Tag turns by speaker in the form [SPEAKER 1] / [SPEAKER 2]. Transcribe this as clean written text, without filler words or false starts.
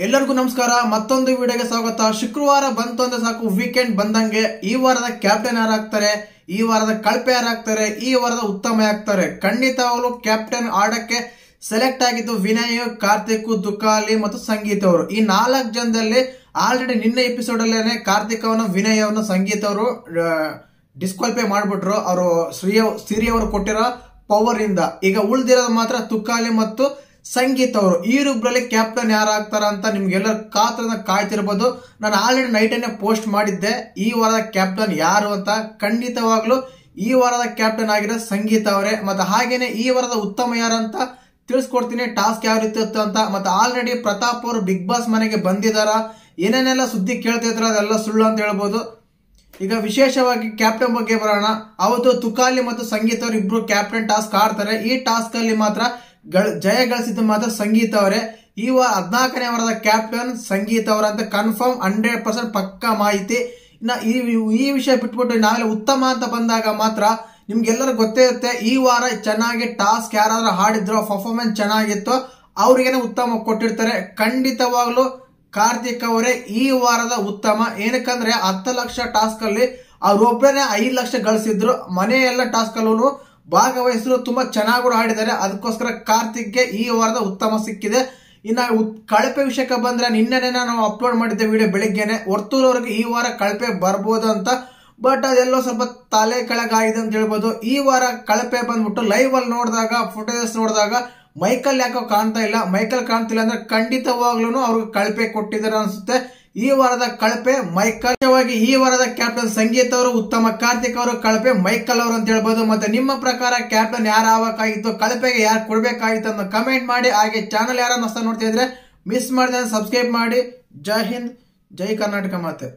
[SPEAKER 1] ಎಲ್ಲರಿಗೂ ನಮಸ್ಕಾರ. ಮತ್ತೊಂದು ವಿಡಿಯೋಗೆ ಸ್ವಾಗತ. ಶುಕ್ರವಾರ ಬಂತು ಅಂದ್ರೆ ಸಾಕು, ವೀಕೆಂಡ್ ಬಂದಂಗೆ ಈ ವಾರದ ಕ್ಯಾಪ್ಟನ್ ಯಾರಾಗ್ತಾರೆ, ಈ ವಾರದ ಕಳಪೆ ಯಾರಾಗ್ತಾರೆ, ಈ ವಾರದ ಉತ್ತಮ ಯಾಗ್ತಾರೆ. ಖಂಡಿತವಾಗ್ಲು ಕ್ಯಾಪ್ಟನ್ ಆಡಕ್ಕೆ ಸೆಲೆಕ್ಟ್ ಆಗಿದ್ದು ವಿನಯ್, ಕಾರ್ತಿಕ್, ತುಕಾಲಿ ಮತ್ತು ಸಂಗೀತ್ ಅವರು. ಈ 4 ಜನದಲ್ಲಿ ಆಲ್ರೆಡಿ ನಿನ್ನೆ ಎಪಿಸೋಡ್ ಅಲ್ಲೇನೆ ಕಾರ್ತಿಕ್ ಅವನು, ವಿನಯ್ ಅವನು, ಸಂಗೀತ್ ಅವರು ಡಿಸ್ಕ್ವಾಲಿಫೈ ಮಾಡ್ಬಿಟ್ರು. ಅವರು ಸಿರಿ ಅವರು ಕೊಟ್ಟಿರೋ ಪವರ್ ಇಂದ. ಈಗ ಉಳಿದಿರೋದು ಮಾತ್ರ ತುಕಾಲಿ ಮತ್ತು ಸಂಗೀತ್ ಅವರು. ಈ ಇಬ್ಬರಲ್ಲಿ ಕ್ಯಾಪ್ಟನ್ ಯಾರಾಗ್ತಾರ ಅಂತ ನಿಮ್ಗೆಲ್ಲ ಕಾತರದಿಂದ ಕಾಯ್ತಿರ್ಬೋದು. ನಾನು ಆಲ್ರೆಡಿ ನೈಟನ್ನೇ ಪೋಸ್ಟ್ ಮಾಡಿದ್ದೆ ಈ ವಾರದ ಕ್ಯಾಪ್ಟನ್ ಯಾರು ಅಂತ. ಖಂಡಿತವಾಗ್ಲು ಈ ವಾರದ ಕ್ಯಾಪ್ಟನ್ ಆಗಿರೋ ಸಂಗೀತ್ ಅವರೇ. ಮತ್ತೆ ಹಾಗೇನೆ ಈ ವಾರದ ಉತ್ತಮ ಯಾರಂತ ತಿಳಿಸ್ಕೊಡ್ತೀನಿ, ಟಾಸ್ಕ್ ಯಾವ ರೀತಿ ಇತ್ತು ಅಂತ. ಮತ್ತೆ ಆಲ್ರೆಡಿ ಪ್ರತಾಪ್ ಅವರು ಬಿಗ್ ಬಾಸ್ ಮನೆಗೆ ಬಂದಿದಾರ, ಏನೇನೆಲ್ಲ ಸುದ್ದಿ ಕೇಳ್ತಿದ್ರ ಅದೆಲ್ಲ ಸುಳ್ಳು ಅಂತ ಹೇಳ್ಬೋದು. ಈಗ ವಿಶೇಷವಾಗಿ ಕ್ಯಾಪ್ಟನ್ ಬಗ್ಗೆ ಬರೋಣ. ಅವತ್ತು ತುಕಾಲಿ ಮತ್ತು ಸಂಗೀತ್ ಅವರು ಇಬ್ರು ಕ್ಯಾಪ್ಟನ್ ಟಾಸ್ಕ್ ಆಡ್ತಾರೆ. ಈ ಟಾಸ್ಕ್ ಅಲ್ಲಿ ಮಾತ್ರ ಜಯ ಗಳಿಸಿದ್ದು ಮಾತ್ರ ಸಂಗೀತ್ ಅವರೇ. ಈ 14ನೇ ವಾರದ ಕ್ಯಾಪ್ಟನ್ ಸಂಗೀತ್ ಅವರ ಅಂತ ಕನ್ಫರ್ಮ್, 100% ಪಕ್ಕ ಮಾಹಿತಿ. ಇನ್ನ ಈ ವಿಷಯ ಬಿಟ್ಬಿಟ್ಟು ನಾವೆಲ್ಲ ಉತ್ತಮ ಅಂತ ಬಂದಾಗ ಮಾತ್ರ ನಿಮ್ಗೆಲ್ಲರೂ ಗೊತ್ತೇ ಇರುತ್ತೆ. ಈ ವಾರ ಚೆನ್ನಾಗಿ ಟಾಸ್ಕ್ ಯಾರಾದ್ರೂ ಹಾಡಿದ್ರು, ಪರ್ಫಾರ್ಮೆನ್ಸ್ ಚೆನ್ನಾಗಿತ್ತು, ಅವ್ರಿಗೇನೆ ಉತ್ತಮ ಕೊಟ್ಟಿರ್ತಾರೆ. ಖಂಡಿತವಾಗ್ಲು ಕಾರ್ತಿಕ್ ಅವರೇ ಈ ವಾರದ ಉತ್ತಮ. ಏನಕ್ಕಂದ್ರೆ 10 ಲಕ್ಷ ಟಾಸ್ಕ್ ಅಲ್ಲಿ ಅವ್ರೊಬ್ಬರೇ 5 ಲಕ್ಷ ಗಳಿಸಿದ್ರು. ಮನೆ ಎಲ್ಲ ಟಾಸ್ಕ್ ಅಲ್ಲೂ ಭಾಗವಹಿಸಿದ್ರು, ತುಂಬಾ ಚೆನ್ನಾಗಿ ಕೂಡ ಆಡಿದ್ದಾರೆ. ಅದಕ್ಕೋಸ್ಕರ ಕಾರ್ತಿಕ್ಗೆ ಈ ವಾರದ ಉತ್ತಮ ಸಿಕ್ಕಿದೆ. ಇನ್ನ ಕಳಪೆ ವಿಷಯಕ್ಕೆ ಬಂದ್ರೆ, ನಿನ್ನೆನೆ ನಾವು ಅಪ್ಲೋಡ್ ಮಾಡಿದ್ದೆ ವಿಡಿಯೋ ಬೆಳಿಗ್ಗೆನೆ. ವರ್ತೂರವರೆಗೆ ಈ ವಾರ ಕಳಪೆ ಬರ್ಬೋದು ಅಂತ, ಬಟ್ ಅದೆಲ್ಲೋ ಸ್ವಲ್ಪ ತಲೆ ಕೆಳಗಾಗಿದೆ ಅಂತ ಹೇಳ್ಬೋದು. ಈ ವಾರ ಕಳಪೆ ಬಂದ್ಬಿಟ್ಟು ಲೈವ್ ಅಲ್ಲಿ ನೋಡಿದಾಗ, ಫುಟೇಜಸ್ ನೋಡಿದಾಗ ಮೈಕಲ್ ಯಾಕೋ ಕಾಣ್ತಾ ಇಲ್ಲ. ಮೈಕಲ್ ಕಾಣ್ತಿಲ್ಲ ಅಂದ್ರೆ ಖಂಡಿತವಾಗ್ಲೂ ಅವ್ರಿಗೆ ಕಳಪೆ ಕೊಟ್ಟಿದ್ದಾರೆ ಅನ್ಸುತ್ತೆ. ಈ ವಾರದ ಕಳಪೆ ಮೈಕಲ್. ಈ ವಾರದ ಕ್ಯಾಪ್ಟನ್ ಸಂಗೀತ್ ಅವರು ಉತ್ತಮ, ಕಾರ್ತಿಕ್ ಅವರು ಕಳಪೆ, ಮೈಕಲ್ ಅವರು ಅಂತ ಹೇಳ್ಬೋದು. ಮತ್ತೆ ನಿಮ್ಮ ಪ್ರಕಾರ ಕ್ಯಾಪ್ಟನ್ ಯಾರು ಆಗಬೇಕಾಗಿತ್ತು, ಕಳಪೆಗೆ ಯಾರು ಕೊಡ್ಬೇಕಾಗಿತ್ತು ಅಂತ ಕಮೆಂಟ್ ಮಾಡಿ. ಹಾಗೆ ಚಾನಲ್ ಯಾರನ್ನ ಹೊಸ ನೋಡ್ತಾ ಇದ್ರೆ ಮಿಸ್ ಮಾಡಿದ್ರೆ ಸಬ್ಸ್ಕ್ರೈಬ್ ಮಾಡಿ. ಜೈ ಹಿಂದ್, ಜೈ ಕರ್ನಾಟಕ ಮಾತೆ.